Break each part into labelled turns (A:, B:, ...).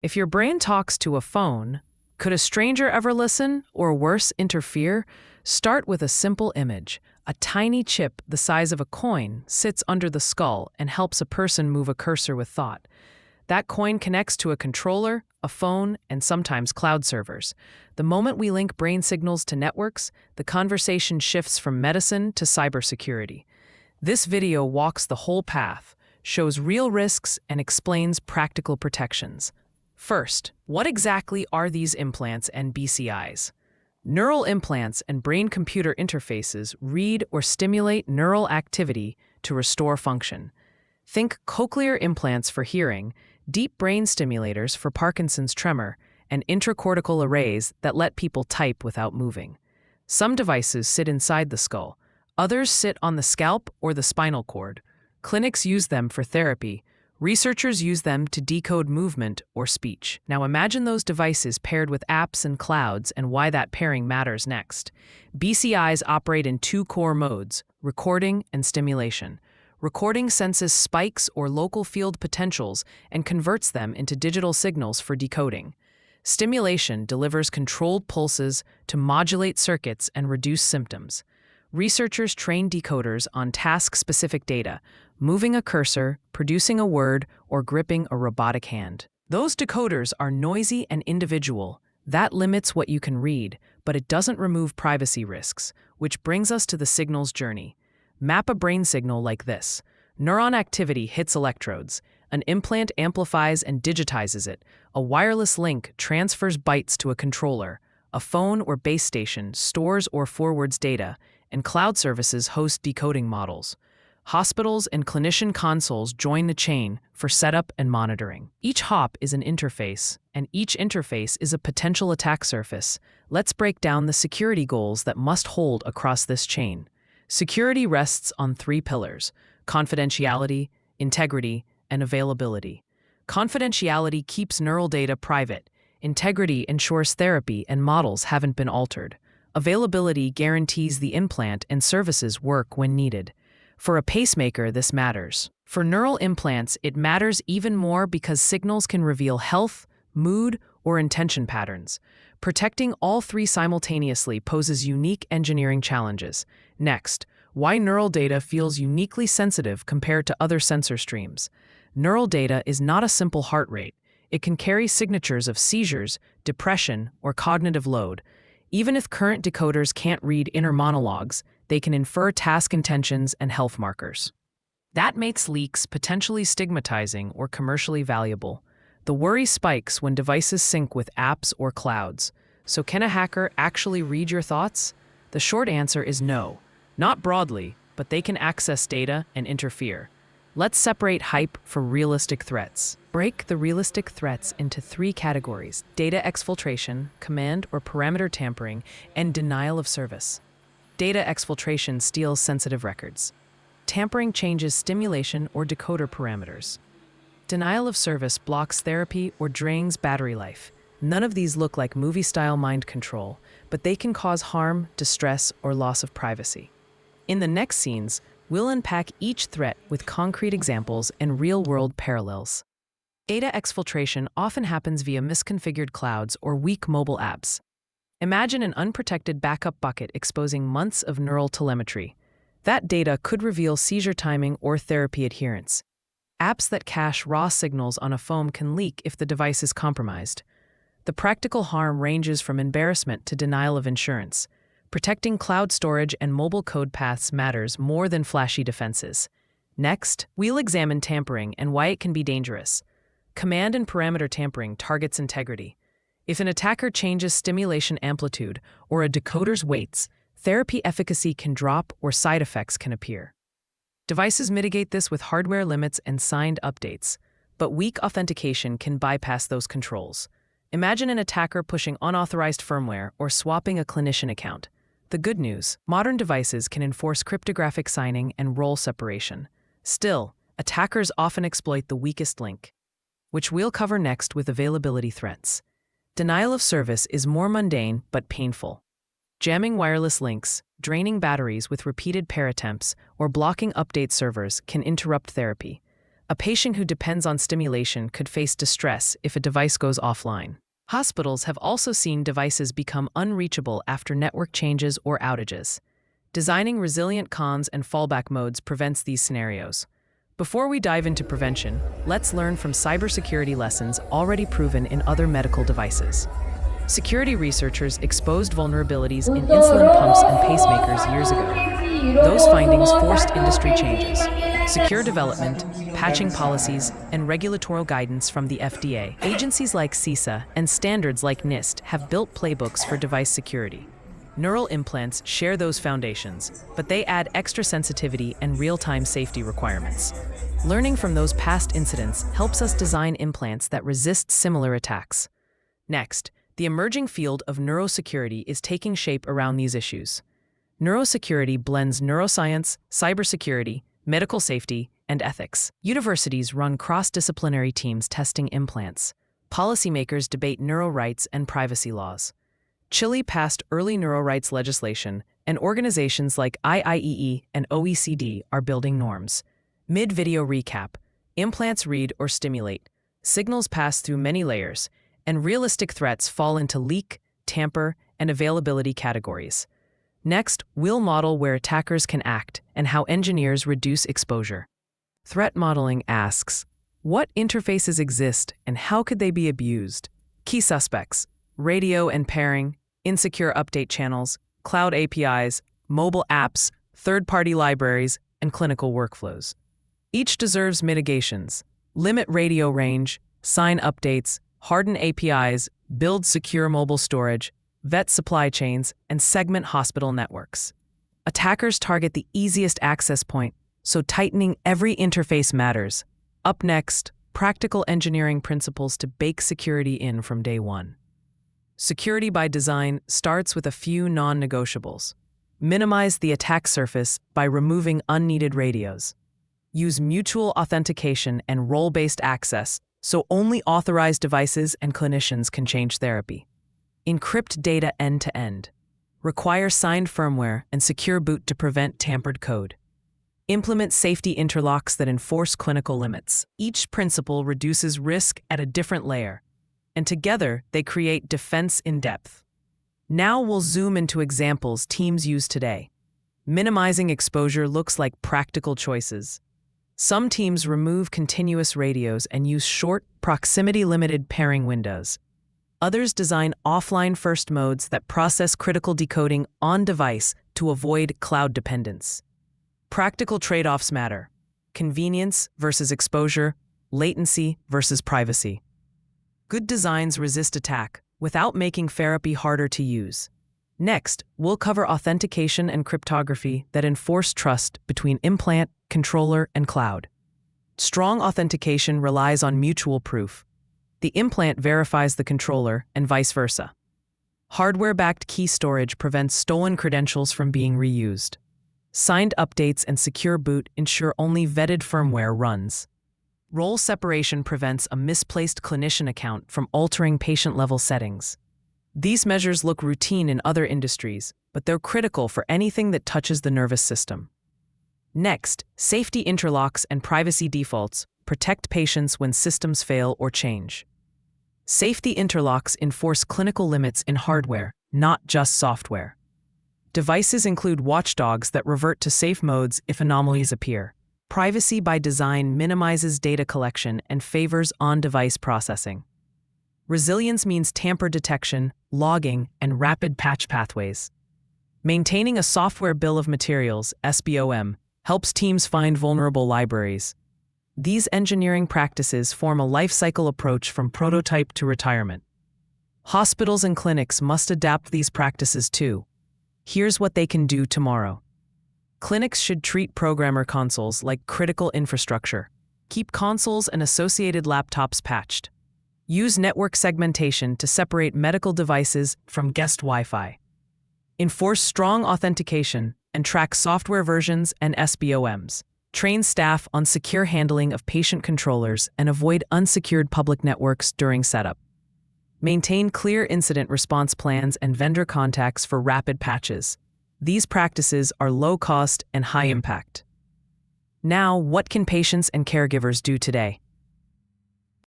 A: If your brain talks to a phone, could a stranger ever listen, or worse, interfere? Start with a simple image. A tiny chip the size of a coin sits under the skull and helps a person move a cursor with thought. That coin connects to a controller, a phone, and sometimes cloud servers. The moment we link brain signals to networks, the conversation shifts from medicine to cybersecurity. This video walks the whole path, shows real risks, and explains practical protections. First, what exactly are these implants and BCIs? Neural implants and brain-computer interfaces read or stimulate neural activity to restore function. Think cochlear implants for hearing, deep brain stimulators for Parkinson's tremor, and intracortical arrays that let people type without moving. Some devices sit inside the skull. Others sit on the scalp or the spinal cord. Clinics use them for therapy. Researchers use them to decode movement or speech. Now imagine those devices paired with apps and clouds and why that pairing matters next. BCIs operate in two core modes, recording and stimulation. Recording senses spikes or local field potentials and converts them into digital signals for decoding. Stimulation delivers controlled pulses to modulate circuits and reduce symptoms. Researchers train decoders on task-specific data, moving a cursor, producing a word, or gripping a robotic hand. Those decoders are noisy and individual. That limits what you can read, but it doesn't remove privacy risks, which brings us to the signal's journey. Map a brain signal like this. Neuron activity hits electrodes. An implant amplifies and digitizes it. A wireless link transfers bytes to a controller. A phone or base station stores or forwards data, and cloud services host decoding models. Hospitals and clinician consoles join the chain for setup and monitoring. Each hop is an interface, and each interface is a potential attack surface. Let's break down the security goals that must hold across this chain. Security rests on three pillars: confidentiality, integrity, and availability. Confidentiality keeps neural data private. Integrity ensures therapy and models haven't been altered. Availability guarantees the implant and services work when needed. For a pacemaker, this matters. For neural implants, it matters even more because signals can reveal health, mood, or intention patterns. Protecting all three simultaneously poses unique engineering challenges. Next, why neural data feels uniquely sensitive compared to other sensor streams. Neural data is not a simple heart rate. It can carry signatures of seizures, depression, or cognitive load. Even if current decoders can't read inner monologues, they can infer task intentions and health markers. That makes leaks potentially stigmatizing or commercially valuable. The worry spikes when devices sync with apps or clouds. So can a hacker actually read your thoughts? The short answer is no. Not broadly, but they can access data and interfere. Let's separate hype from realistic threats. Break the realistic threats into three categories: data exfiltration, command or parameter tampering, and denial of service. Data exfiltration steals sensitive records. Tampering changes stimulation or decoder parameters. Denial of service blocks therapy or drains battery life. None of these look like movie-style mind control, but they can cause harm, distress, or loss of privacy. In the next scenes, we'll unpack each threat with concrete examples and real-world parallels. Data exfiltration often happens via misconfigured clouds or weak mobile apps. Imagine an unprotected backup bucket exposing months of neural telemetry. That data could reveal seizure timing or therapy adherence. Apps that cache raw signals on a phone can leak if the device is compromised. The practical harm ranges from embarrassment to denial of insurance. Protecting cloud storage and mobile code paths matters more than flashy defenses. Next, we'll examine tampering and why it can be dangerous. Command and parameter tampering targets integrity. If an attacker changes stimulation amplitude or a decoder's weights, therapy efficacy can drop or side effects can appear. Devices mitigate this with hardware limits and signed updates, but weak authentication can bypass those controls. Imagine an attacker pushing unauthorized firmware or swapping a clinician account. The good news: modern devices can enforce cryptographic signing and role separation. Still, attackers often exploit the weakest link, which we'll cover next with availability threats. Denial of service is more mundane but painful. Jamming wireless links, draining batteries with repeated pair attempts, or blocking update servers can interrupt therapy. A patient who depends on stimulation could face distress if a device goes offline. Hospitals have also seen devices become unreachable after network changes or outages. Designing resilient cons and fallback modes prevents these scenarios. Before we dive into prevention, let's learn from cybersecurity lessons already proven in other medical devices. Security researchers exposed vulnerabilities in insulin pumps and pacemakers years ago. Those findings forced industry changes. Secure development, patching policies, and regulatorial guidance from the FDA. Agencies like CISA and standards like NIST have built playbooks for device security. Neural implants share those foundations, but they add extra sensitivity and real-time safety requirements. Learning from those past incidents helps us design implants that resist similar attacks. Next, the emerging field of neurosecurity is taking shape around these issues. Neurosecurity blends neuroscience, cybersecurity, medical safety, and ethics. Universities run cross-disciplinary teams testing implants. Policymakers debate neuro rights and privacy laws. Chile passed early neuro rights legislation, and organizations like IIEE and OECD are building norms. Mid-video recap: implants read or stimulate. Signals pass through many layers, and realistic threats fall into leak, tamper, and availability categories. Next, we'll model where attackers can act and how engineers reduce exposure. Threat modeling asks, what interfaces exist and how could they be abused? Key suspects: radio and pairing, insecure update channels, cloud APIs, mobile apps, third-party libraries, and clinical workflows. Each deserves mitigations. Limit radio range, sign updates, harden APIs, build secure mobile storage, vet supply chains, and segment hospital networks. Attackers target the easiest access point, so tightening every interface matters. Up next, practical engineering principles to bake security in from day one. Security by design starts with a few non-negotiables. Minimize the attack surface by removing unneeded radios. Use mutual authentication and role-based access so only authorized devices and clinicians can change therapy. Encrypt data end-to-end. Require signed firmware and secure boot to prevent tampered code. Implement safety interlocks that enforce clinical limits. Each principle reduces risk at a different layer, and together they create defense in depth. Now we'll zoom into examples teams use today. Minimizing exposure looks like practical choices. Some teams remove continuous radios and use short, proximity-limited pairing windows. Others design offline-first modes that process critical decoding on-device to avoid cloud dependence. Practical trade-offs matter: convenience versus exposure, latency versus privacy. Good designs resist attack without making therapy harder to use. Next, we'll cover authentication and cryptography that enforce trust between implant, controller, and cloud. Strong authentication relies on mutual proof. The implant verifies the controller and vice versa. Hardware-backed key storage prevents stolen credentials from being reused. Signed updates and secure boot ensure only vetted firmware runs. Role separation prevents a misplaced clinician account from altering patient-level settings. These measures look routine in other industries, but they're critical for anything that touches the nervous system. Next, safety interlocks and privacy defaults protect patients when systems fail or change. Safety interlocks enforce clinical limits in hardware, not just software. Devices include watchdogs that revert to safe modes if anomalies appear. Privacy by design minimizes data collection and favors on-device processing. Resilience means tamper detection, logging, and rapid patch pathways. Maintaining a software bill of materials, SBOM, helps teams find vulnerable libraries. These engineering practices form a lifecycle approach from prototype to retirement. Hospitals and clinics must adapt these practices too. Here's what they can do tomorrow. Clinics should treat programmer consoles like critical infrastructure. Keep consoles and associated laptops patched. Use network segmentation to separate medical devices from guest Wi-Fi. Enforce strong authentication and track software versions and SBOMs. Train staff on secure handling of patient controllers and avoid unsecured public networks during setup. Maintain clear incident response plans and vendor contacts for rapid patches. These practices are low cost and high impact. Now, what can patients and caregivers do today?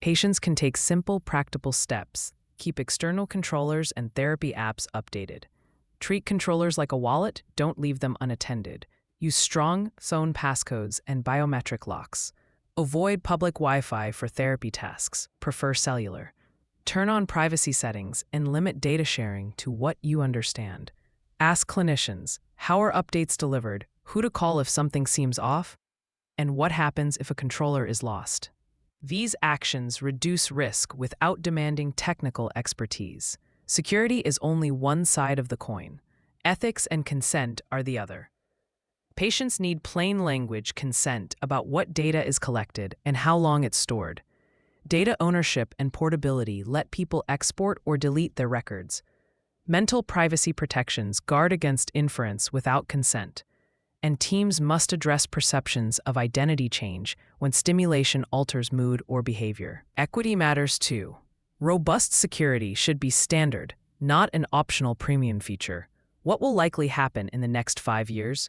A: Patients can take simple, practical steps. Keep external controllers and therapy apps updated. Treat controllers like a wallet, don't leave them unattended. Use strong phone passcodes and biometric locks. Avoid public Wi-Fi for therapy tasks, prefer cellular. Turn on privacy settings and limit data sharing to what you understand. Ask clinicians, how are updates delivered, who to call if something seems off, and what happens if a controller is lost. These actions reduce risk without demanding technical expertise. Security is only one side of the coin. Ethics and consent are the other. Patients need plain language consent about what data is collected and how long it's stored. Data ownership and portability let people export or delete their records. Mental privacy protections guard against inference without consent. And teams must address perceptions of identity change when stimulation alters mood or behavior. Equity matters too. Robust security should be standard, not an optional premium feature. What will likely happen in the next 5 years?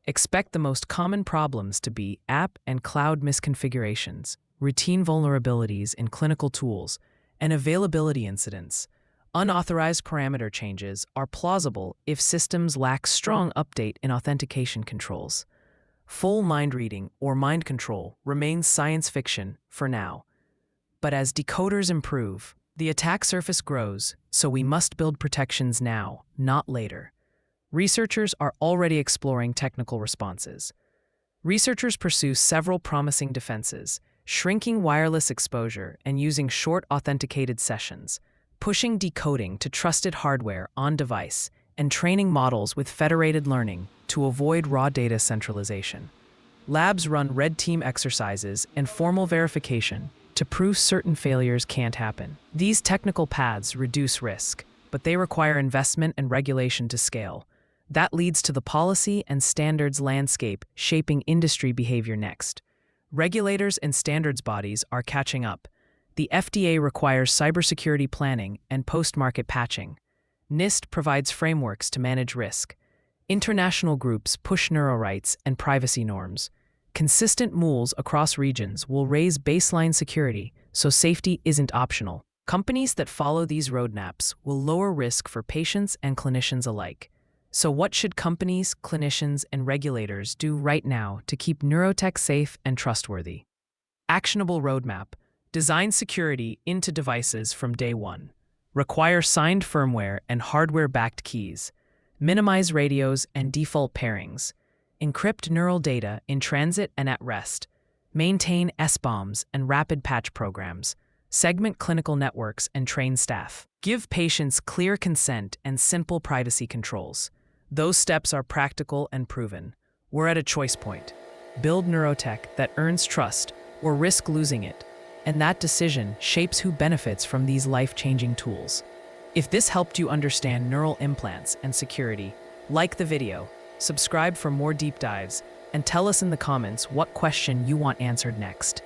A: Expect the most common problems to be app and cloud misconfigurations, routine vulnerabilities in clinical tools, and availability incidents. Unauthorized parameter changes are plausible if systems lack strong update and authentication controls. Full mind reading or mind control remains science fiction for now. But as decoders improve, the attack surface grows, so we must build protections now, not later. Researchers are already exploring technical responses. Researchers pursue several promising defenses, shrinking wireless exposure and using short authenticated sessions, pushing decoding to trusted hardware on device, and training models with federated learning to avoid raw data centralization. Labs run red team exercises and formal verification to prove certain failures can't happen. These technical paths reduce risk, but they require investment and regulation to scale. That leads to the policy and standards landscape shaping industry behavior next. Regulators and standards bodies are catching up. The FDA requires cybersecurity planning and post-market patching. NIST provides frameworks to manage risk. International groups push neurorights and privacy norms. Consistent moves across regions will raise baseline security, so safety isn't optional. Companies that follow these roadmaps will lower risk for patients and clinicians alike. So what should companies, clinicians, and regulators do right now to keep neurotech safe and trustworthy? Actionable roadmap. Design security into devices from day one. Require signed firmware and hardware-backed keys. Minimize radios and default pairings. Encrypt neural data in transit and at rest. Maintain SBOMs and rapid patch programs. Segment clinical networks and train staff. Give patients clear consent and simple privacy controls. Those steps are practical and proven. We're at a choice point. Build neurotech that earns trust or risk losing it. And that decision shapes who benefits from these life-changing tools. If this helped you understand neural implants and security, like the video, subscribe for more deep dives, and tell us in the comments what question you want answered next.